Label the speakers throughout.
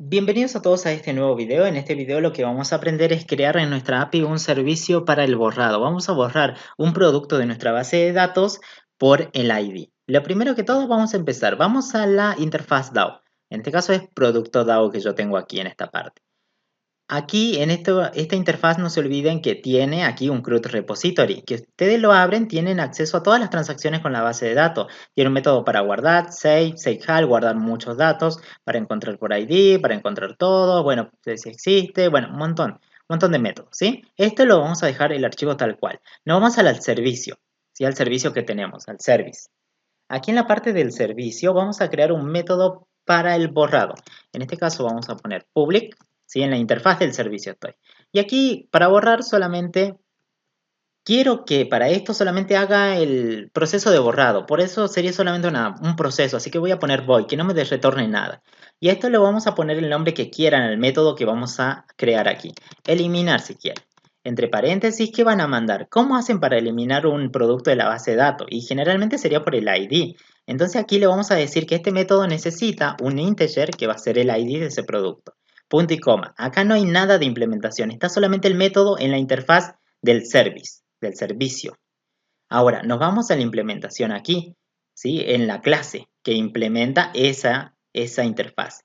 Speaker 1: Bienvenidos a todos a este nuevo video. En este video lo que vamos a aprender es crear en nuestra API un servicio para el borrado. Vamos a borrar un producto de nuestra base de datos por el ID. Lo primero que todo vamos a empezar. Vamos a la interfaz DAO. En este caso es producto DAO que yo tengo aquí en esta parte. Aquí en esta interfaz no se olviden que tiene aquí un CRUD repository. Que ustedes lo abren, tienen acceso a todas las transacciones con la base de datos. Tiene un método para guardar, save all, guardar muchos datos, para encontrar por ID, para encontrar todo, bueno, si existe, bueno, un montón de métodos, ¿sí? Esto lo vamos a dejar el archivo tal cual. Nos vamos al servicio, ¿sí? Al servicio que tenemos, al service. Aquí en la parte del servicio vamos a crear un método para el borrado. En este caso vamos a poner public, ¿sí? En la interfaz del servicio estoy. Y aquí para borrar solamente quiero que para esto solamente haga el proceso de borrado. Por eso sería solamente un proceso. Así que voy a poner void, que no me retorne nada. Y a esto le vamos a poner el nombre que quieran al método que vamos a crear aquí. Eliminar si quieren. Entre paréntesis, ¿qué van a mandar? ¿Cómo hacen para eliminar un producto de la base de datos? Y generalmente sería por el ID. Entonces aquí le vamos a decir que este método necesita un integer que va a ser el ID de ese producto. Punto y coma. Acá no hay nada de implementación. Está solamente el método en la interfaz del service, del servicio. Ahora, nos vamos a la implementación aquí, ¿sí? En la clase que implementa esa interfaz.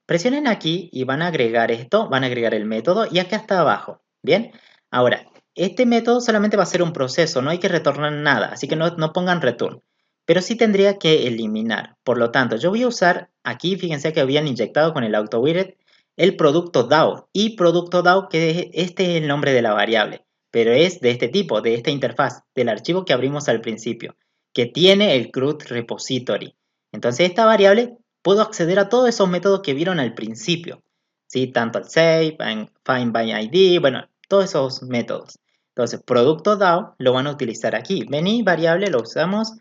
Speaker 1: Presionen aquí y van a agregar esto, van a agregar el método y acá está abajo, ¿bien? Ahora, este método solamente va a ser un proceso, no hay que retornar nada, así que no pongan return. Pero sí tendría que eliminar. Por lo tanto, yo voy a usar aquí, fíjense que habían inyectado con el AutoWidget el producto DAO. Y producto DAO, que este es el nombre de la variable, pero es de este tipo, de esta interfaz, del archivo que abrimos al principio, que tiene el CRUD repository. Entonces esta variable puedo acceder a todos esos métodos que vieron al principio, ¿sí? Tanto el save, find by ID, bueno, todos esos métodos. Entonces, producto DAO lo van a utilizar aquí. Vení, variable, lo usamos,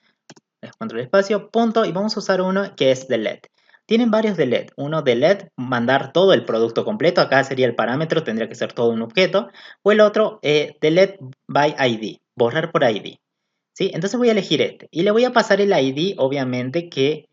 Speaker 1: control espacio, punto, y vamos a usar uno que es delete. Tienen varios delete. Uno delete, mandar todo el producto completo, acá sería el parámetro, tendría que ser todo un objeto. O el otro, delete by ID, borrar por ID. ¿Sí? Entonces voy a elegir este. Y le voy a pasar el ID, obviamente, que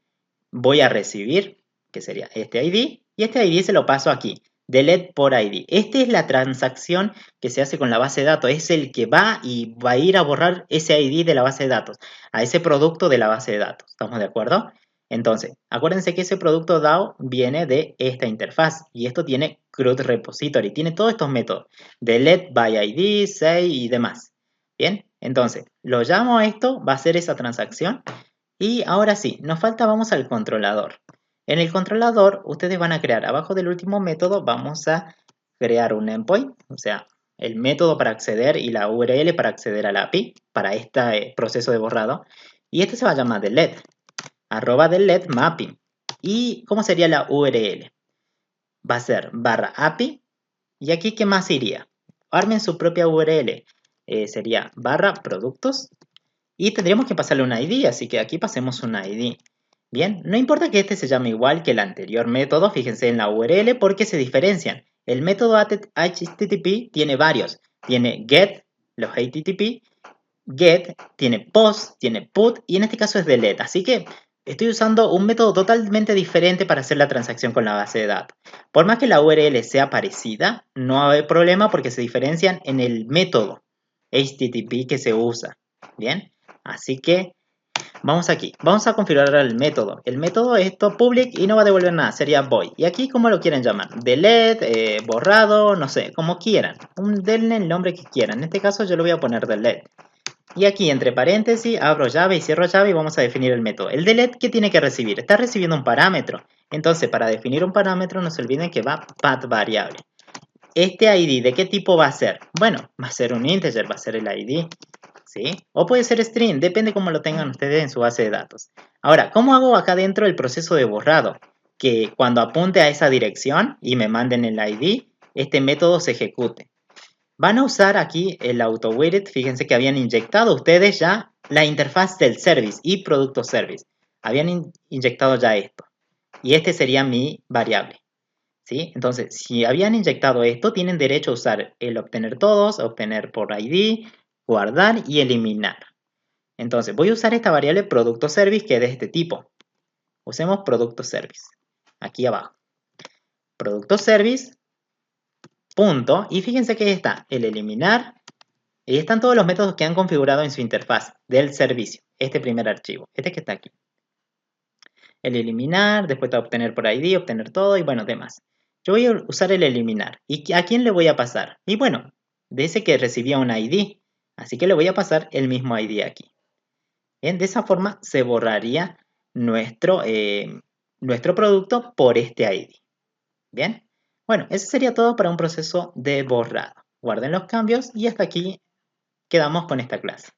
Speaker 1: voy a recibir, que sería este ID, y este ID se lo paso aquí, delete por ID. Esta es la transacción que se hace con la base de datos, es el que va y va a ir a borrar ese ID de la base de datos, a ese producto de la base de datos, ¿estamos de acuerdo? Entonces, acuérdense que ese producto DAO viene de esta interfaz, y esto tiene CRUD repository, tiene todos estos métodos, delete by ID, say y demás. Bien, entonces, lo llamo a esto, va a ser esa transacción. Y ahora sí, nos falta, vamos al controlador. En el controlador, ustedes van a crear, abajo del último método, vamos a crear un endpoint, o sea, el método para acceder y la URL para acceder a la API, para este proceso de borrado. Y este se va a llamar delete, @delete mapping. ¿Y cómo sería la URL? Va a ser /API. ¿Y aquí qué más iría? Armen su propia URL. Sería /productos. Y tendríamos que pasarle un ID, así que aquí pasemos un ID. Bien, no importa que este se llame igual que el anterior método, fíjense en la URL porque se diferencian. El método HTTP tiene varios. Tiene get, los HTTP, get, tiene post, tiene put y en este caso es delete. Así que estoy usando un método totalmente diferente para hacer la transacción con la base de datos. Por más que la URL sea parecida, no va a haber problema porque se diferencian en el método HTTP que se usa. Bien, así que vamos aquí. Vamos a configurar el método. El método es esto public y no va a devolver nada, sería void. Y aquí, ¿cómo lo quieren llamar? Delete, borrado, no sé, como quieran. Denle el nombre que quieran. En este caso yo lo voy a poner delete. Y aquí, entre paréntesis, abro llave y cierro llave y vamos a definir el método. El delete, ¿qué tiene que recibir? Está recibiendo un parámetro. Entonces, para definir un parámetro, no se olviden que va path variable. Este ID, ¿de qué tipo va a ser? Bueno, va a ser un integer, va a ser el ID. ¿Sí? O puede ser string, depende cómo lo tengan ustedes en su base de datos. Ahora, ¿cómo hago acá dentro el proceso de borrado? Que cuando apunte a esa dirección y me manden el ID, este método se ejecute. Van a usar aquí el AutoWidget, fíjense que habían inyectado ustedes ya la interfaz del service y producto service. Habían inyectado ya esto. Y este sería mi variable. ¿Sí? Entonces, si habían inyectado esto, tienen derecho a usar el obtener todos, obtener por ID, guardar y eliminar. Entonces, voy a usar esta variable producto service que es de este tipo. Usemos producto service, aquí abajo. producto service, punto, y fíjense que ahí está el eliminar, y ahí están todos los métodos que han configurado en su interfaz del servicio, este primer archivo, este que está aquí. El eliminar, después de obtener por ID, obtener todo y bueno, demás. Yo voy a usar el eliminar. ¿Y a quién le voy a pasar? Y bueno, dice que recibía un ID, así que le voy a pasar el mismo ID aquí. Bien, de esa forma se borraría nuestro producto por este ID. Bien, bueno, eso sería todo para un proceso de borrado. Guarden los cambios y hasta aquí quedamos con esta clase.